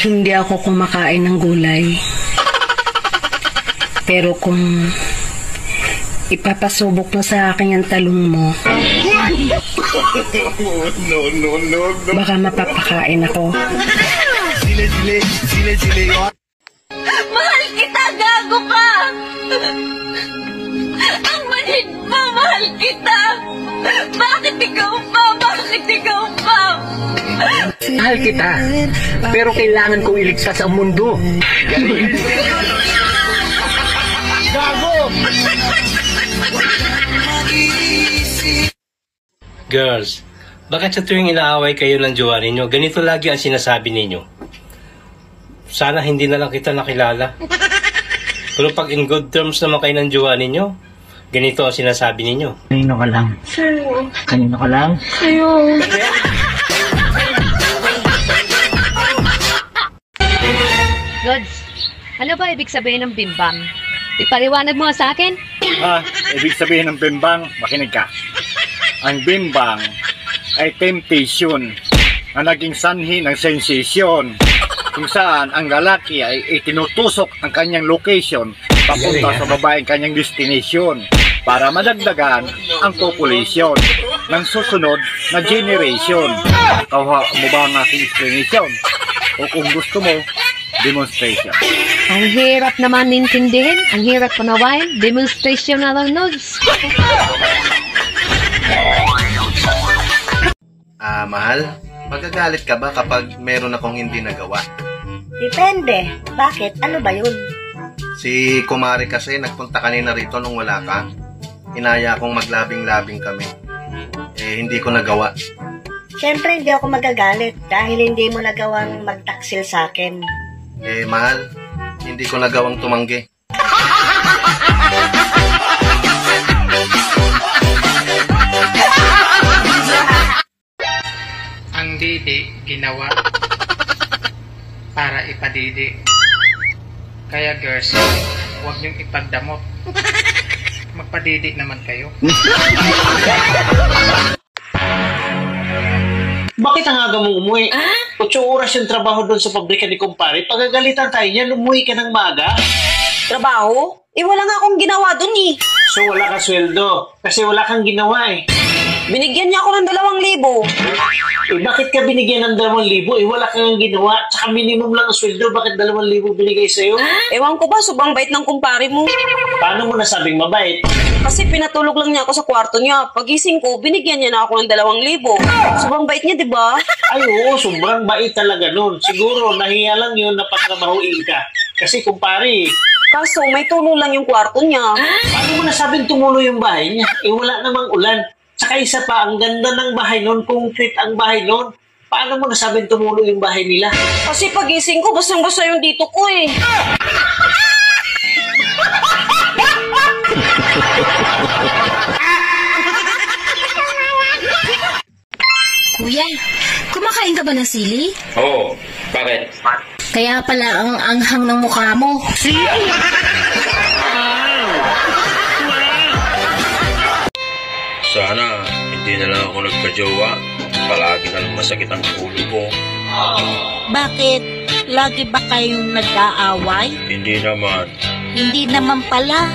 hindi ako kumakain ng gulay. Pero kung ipapasubok mo sa akin ang talong mo, baka mapapakain ako. Mahal kita, gago ka! Ang manhid mo, mahal kita! Bakit ikaw pa? Bakit ikaw pa? Mahal kita, pero kailangan kong iligtas ang mundo. Gago! Girls, bakit sa tuwing inaaway kayo ng jowa ninyo, ganito lagi ang sinasabi ninyo? Sana hindi na lang kita nakilala. Pero pag in good terms naman kayo ng jowa ninyo, ganito ang sinasabi ninyo. Kanino ka lang? Sa'yo. Kanino ka lang? Sa'yo. Lods, ano ba ibig sabihin ng bimbang? Ipaliwanag mo sa akin? Ibig sabihin ng bimbang, makinig ka. Ang bimbang ay temptation na naging sanhi ng sensation kung saan ang lalaki ay itinutusok ang kanyang location papunta sa babaeng kanyang destination para madagdagan ang population ng susunod na generation. Kawa mo ba ang aking explanation? O kung gusto mo, demonstration. Ang hirap naman intindihin, ang hirap panawain, demonstration na lang, Lods. Mahal, magagalit ka ba kapag meron akong hindi nagawa? Depende. Bakit? Ano ba yun? Si Kumari kasi nagpunta kanina rito nung wala ka. Inaya akong maglabing-labing kami. Hindi ko nagawa. Siyempre, hindi ako magagalit dahil hindi mo nagawang magtaksil sa akin. Mahal, hindi ko nagawang tumanggi. Ang didi ginawa para ipadidi. Kaya girls, huwag niyong ipagdamot. Magpadidi naman kayo. Bakit ang aga mong umuwi? 8 oras yung trabaho doon sa pabrika ni Kumpare. Pagagalitan tayo niyan, umuwi ka ng maga. Trabaho? Wala nga akong ginawa dun eh. So wala ka sweldo kasi wala kang ginawa eh. Binigyan niya ako ng 2,000. Bakit ka binigyan ng 2,000? Wala kang ginawa. Tsaka minimum lang ang sweldo. Bakit 2,000 binigay sa'yo? Ewan ko ba, sobrang bait ng kumpare mo. Paano mo nasabing mabait? Kasi pinatulog lang niya ako sa kwarto niya. Pagising ko, binigyan niya na ako ng 2,000. Sobrang bait niya, di ba? Ay oo, sobrang bait talaga nun. Siguro, nahiya lang yun na patrabahuin ka. Kasi kumpare, Kaso may tulo lang yung kwarto niya. paano mo nasabing tumulo yung bahay niya? Wala namang ulan. Tsaka isa pa, ang ganda ng bahay nun, concrete ang bahay nun. Paano mo nasabing tumulo yung bahay nila? Kasi pagising ko, basang-basa yung dito ko eh. Kuya, kumakain ka ba ng sili? Oo, bakit? Kaya pala ang anghang ng mukha mo. Sana hindi na lang ako nagka-jowa. Palagi na lang masakit ang ulo ko. Bakit? Lagi ba kayong nag-aaway? Hindi naman. Hindi naman pala.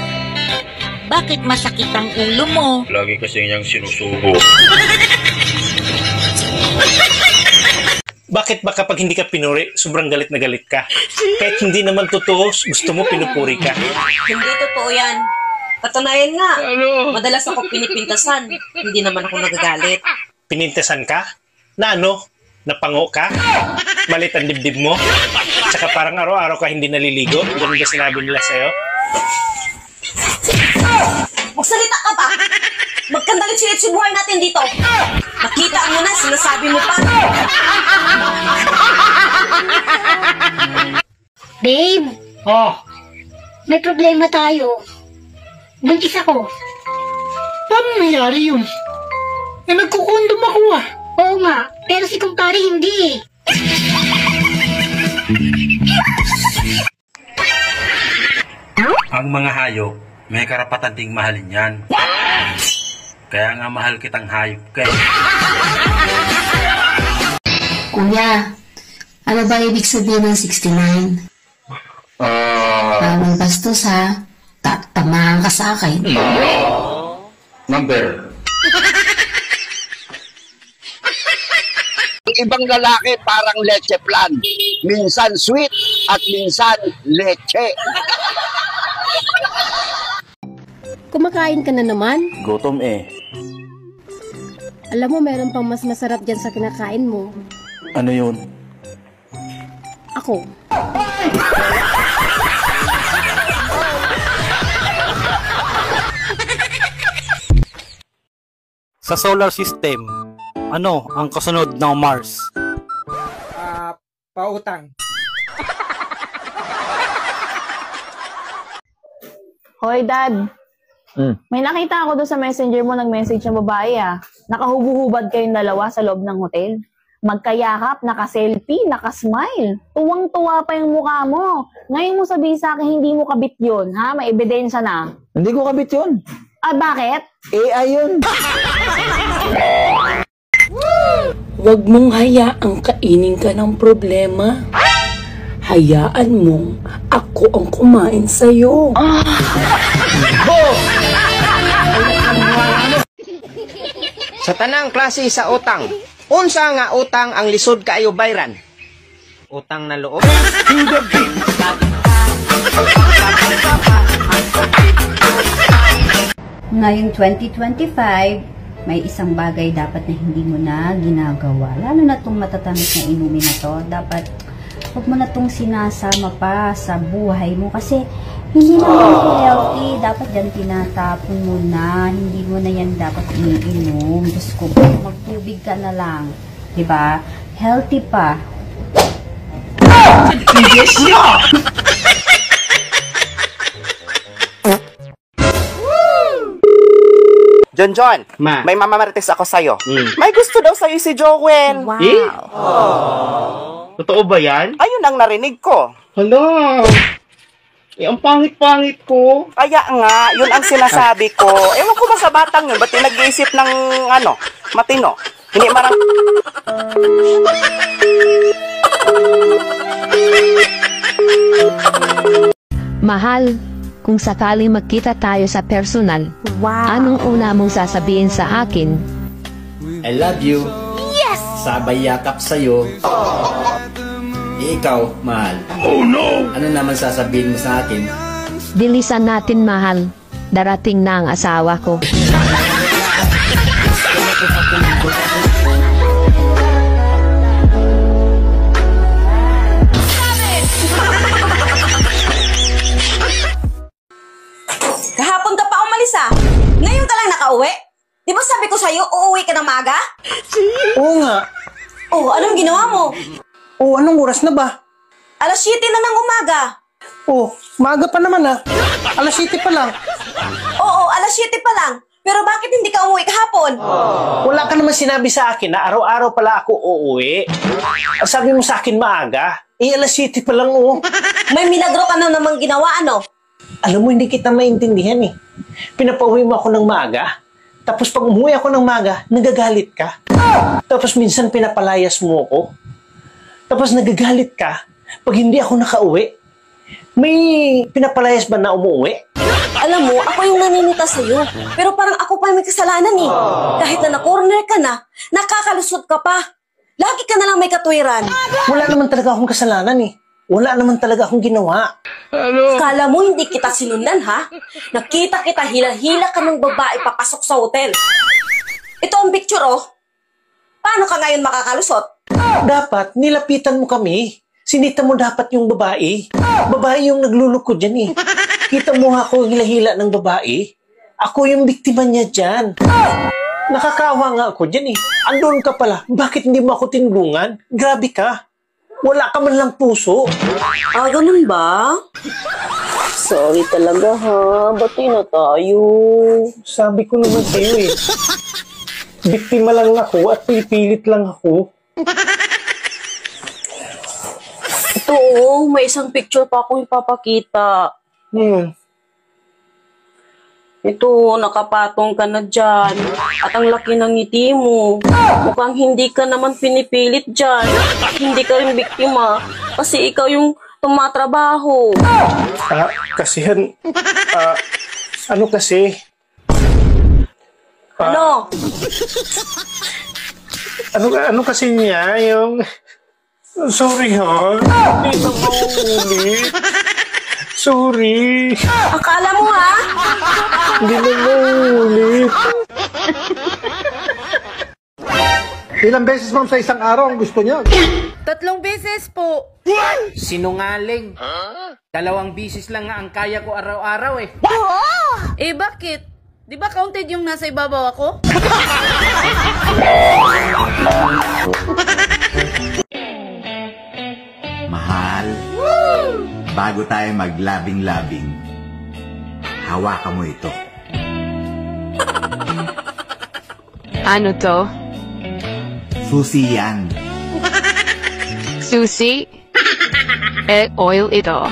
Bakit masakit ang ulo mo? Lagi kasi niyang sinusubo. Bakit ba kapag hindi ka pinuri, sobrang galit na galit ka? Kahit hindi naman totoo, gusto mo pinupuri ka. Hindi totoo yan. Patunayan nga. Madalas ako pinipintasan. Hindi naman ako nagagalit. Pinintasan ka? Na ano? Napango ka? Malit ang dibdib mo? Tsaka parang araw-araw ka hindi naliligo? Ganun ba sinabi nila sa'yo? Magsalita ka ba? Magkandalit-silit si buhay natin dito. Nakita mo na, sinasabi mo pa. Babe, may problema tayo. Buntis ako. Paano nangyari yun? Nagkukondom ako ah. Oo nga, pero si kumpare hindi. Ang mga hayop, may karapatan ding mahalin yan. Kaya nga mahal kitang hayop ka. Kuya, Ano ba ibig sabihin ng 69? Parang bastos ha. Tatamaan ka sa akin. Number. Ibang lalaki parang leche plan. Minsan sweet at minsan leche. Kumakain ka na naman? Gutom eh. Alam mo, meron pang mas masarap dyan sa kinakain mo. Ano yun? Ako. Sa solar system, ano ang kasunod ng Mars? Pautang. Hoy, Dad. May nakita ako doon sa messenger mo, nag-message ng babae Nakahubo-hubad kayong dalawa sa loob ng hotel. Magkayakap, naka-selfie, naka-smile. Tuwang-tuwa pa yung mukha mo. Ngayon mo sabihin sa akin, hindi mo kabit yun, ha? May ebidensya na. Hindi ko kabit yun. Ah, bakit? Ayun. Huwag mong hayaang kainin ka ng problema. Hayaan mong ako ang kumain sa'yo. Sa tanang klase sa utang, unsa nga utang ang lisod kaayo bayran? Utang na loob? Ngayong 2025, may isang bagay dapat na hindi mo na ginagawa. Lalo na itong matatamis na inumin na to. Dapat, huwag mo na itong sinasama pa sa buhay mo. Kasi, hindi naman healthy. Dapat yan tinatapon mo na. Hindi mo na yan dapat iniinom. Diyos ko, magtubig ka na lang. Diba? Healthy pa. Yes, John, may mamamarites ako sa'yo. May gusto daw sa'yo si Joel. Wow. Totoo ba yan? Ayun ang narinig ko. Hala! Ang pangit-pangit ko. Kaya nga, yun ang sinasabi ko. Ewan ko ba sa batang yun, ba't nag-iisip ng, matino? Hindi marang... Mahal, kung sakaling magkita tayo sa personal, anong una mong sasabihin sa akin? I love you. Yes! Sabay yakap sa'yo. Ikaw, mahal. Oh no! Ano naman sasabihin mo sa akin? Bilisan natin, mahal. Darating na ang asawa ko. Kahapon ka pa umalis Ngayon ka lang nakauwi? Di ba sabi ko sa'yo, uuwi ka ng maaga? Oo nga. Oh, anong ginawa mo? Oo, anong oras na ba? 7:00 na ng umaga. Oo, maaga pa naman 7:00 pa lang. Oo, 7:00 pa lang. Pero bakit hindi ka umuwi kahapon? Wala ka naman sinabi sa akin na araw-araw pala ako uuwi. Sabi mo sa akin maaga. 7:00 pa lang May milagro ka na namang ginawa, ano? Alam mo, hindi kita maintindihan Pinapauwi mo ako ng maaga. Tapos pag umuwi ako ng maaga, nagagalit ka. Tapos minsan pinapalayas mo ako. Tapos nagagalit ka pag hindi ako nakauwi. May pinapalayas ba na umuwi? Alam mo, ako yung naninita sa'yo. Pero parang ako pa may kasalanan Kahit na na-corner ka na, nakakalusot ka pa. Lagi ka na lang may katwiran. Wala naman talaga akong kasalanan Wala naman talaga akong ginawa. Kala mo hindi kita sinundan, ha? Nakita kita hila-hila ka ng babae papasok sa hotel. Ito ang picture, Paano ka ngayon makakalusot? Dapat, nilapitan mo kami. Sinita mo dapat yung babae. Babae yung nagluloko dyan Kita mo ako hila-hila ng babae. Ako yung biktima niya dyan. Nakakawa nga ako dyan Andun ka pala. Bakit hindi mo ako tinulungan? Grabe ka. Wala ka man lang puso. Ganun ba? Sorry talaga, ha? Bati na tayo. Sabi ko naman sa'yo Biktima lang ako at pipilit lang ako. Ito, may isang picture pa akong ipapakita. Ito, nakapatong ka na dyan. At ang laki ng ngiti mo. Mukhang hindi ka naman pinipilit dyan. Hindi ka rin biktima. Kasi ikaw yung tumatrabaho. Kasi yan, ano kasi? Ano? Ano kasi niya, yung... Sorry ha, hindi na maulit. Sorry. Akala mo ha? Hindi na maulit. Ilang beses ma'am sa isang araw ang gusto niya? 3 beses po. Sinungaling. 2 bisis lang nga ang kaya ko araw-araw eh. Eh bakit? Di ba counted yung nasa ibabaw ako? Mahal, bago tayo maglabing-labing, hawakan mo ito. Ano to? Susi yan. Susi? Oil ito.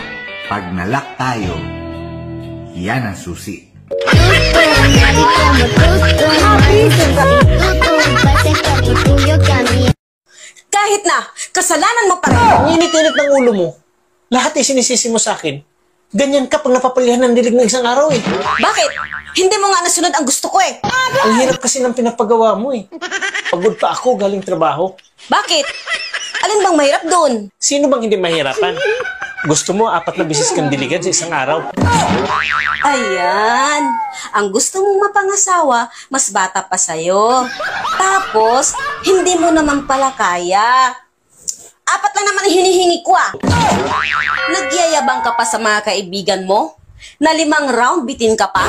Pag nalak tayo, yan ang susi. Kahit na, kasalanan mo pa rin. Ang init-init ng ulo mo. Lahat ay sinisisi mo sa akin. Ganyan ka pag napapalihan ng dilig ng isang araw eh. Bakit? Hindi mo nga nasunod ang gusto ko eh. Ang hirap kasi ng pinapagawa mo eh. Pagod pa ako galing trabaho. Bakit? Alin bang mahirap doon? Sino bang hindi mahirapan? Gusto mo 4 na bisis kang diligan sa isang araw. Ayan. Ang gusto mong mapangasawa, mas bata pa sa'yo. Tapos, hindi mo naman pala kaya. 4 lang naman hinihingi ko ah. Nagyayabang ka pa sa mga kaibigan mo? Na 5 round bitin ka pa?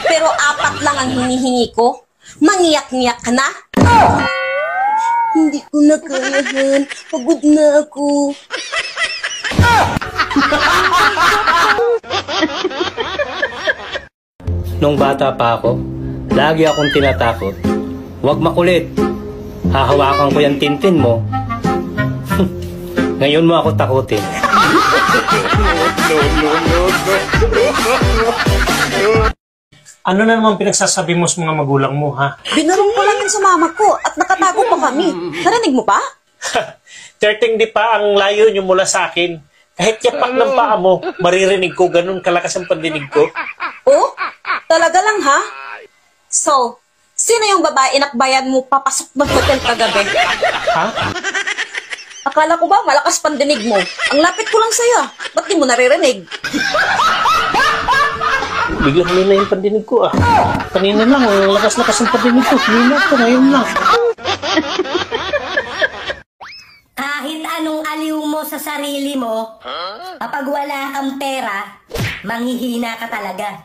Pero 4 lang ang hinihingi ko? Mangiyak-ngiyak ka na? Hindi ko na kayahan. Pagod na ako. Nung bata pa ako, lagi akong tinatakot. Huwag makulit. Hahawakan ko yung tintin mo. Ngayon mo ako takutin. Ano na naman pinagsasabi mo sa mga magulang mo, ha? Binarong ko lang yun sa mama ko at nakatago pa kami. Narinig mo pa? 13 di pa ang layo niyo mula sa akin. Kahit yapak ng paa mo, maririnig ko, ganun kalakas ang pandinig ko. Oh? Talaga lang ha? So, sino yung babae inakbayan mo papasok ng hotel kagabi? Ha? Akala ko ba malakas pandinig mo? Ang lapit ko lang sa'yo. Ba't di mo naririnig? Biglang huli yung pandinig ko ah. Kanina lang, ang lakas-lakas ng pandinig ko. Kanina ko, ngayon lang. Kahit anong aliw mo sa sarili mo, kapag wala kang pera, manghihina ka talaga.